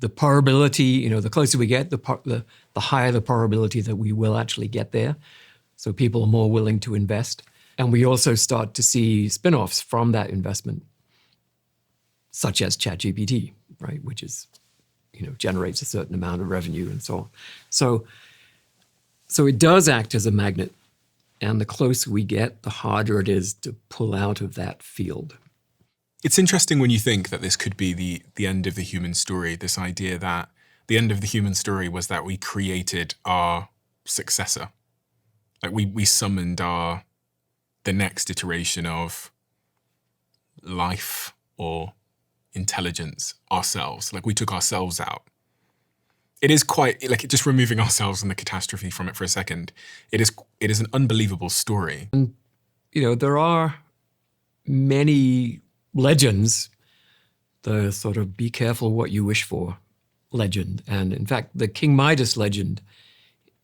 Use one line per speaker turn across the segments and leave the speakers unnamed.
the probability, the closer we get, the higher the probability that we will actually get there. So people are more willing to invest. And we also start to see spin-offs from that investment, such as ChatGPT, right? Which is, generates a certain amount of revenue and so on. So it does act as a magnet. And the closer we get, the harder it is to pull out of that field.
It's interesting when you think that this could be the end of the human story, this idea that the end of the human story was that we created our successor. Like we summoned the next iteration of life or intelligence ourselves. Like we took ourselves out. It is quite, like just removing ourselves and the catastrophe from it for a second, it is an unbelievable story.
And, there are many legends, the sort of be careful what you wish for legend. And in fact, the King Midas legend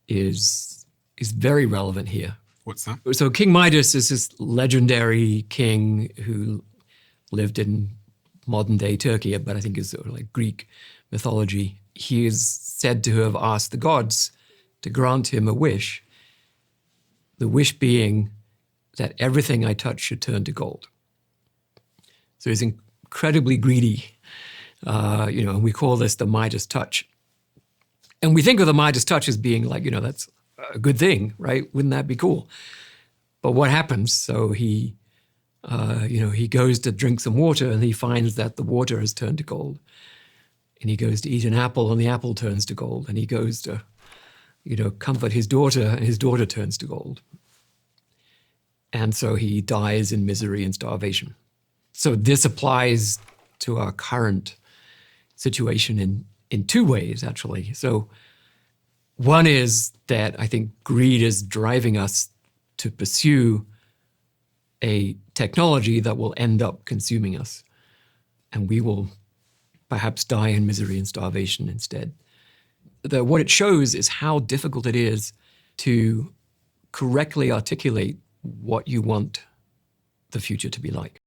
is very relevant here.
What's that?
So King Midas is this legendary king who lived in modern day Turkey, but I think is sort of like Greek mythology. He is said to have asked the gods to grant him a wish, the wish being that everything I touch should turn to gold. So he's incredibly greedy, and we call this the Midas touch. And we think of the Midas touch as being like, that's a good thing, right? Wouldn't that be cool? But what happens? So he goes to drink some water and he finds that the water has turned to gold. And he goes to eat an apple and the apple turns to gold. And he goes to, comfort his daughter and his daughter turns to gold. And so he dies in misery and starvation. So this applies to our current situation in two ways, actually. So one is that I think greed is driving us to pursue a technology that will end up consuming us. And we will perhaps die in misery and starvation instead. What it shows is how difficult it is to correctly articulate what you want the future to be like.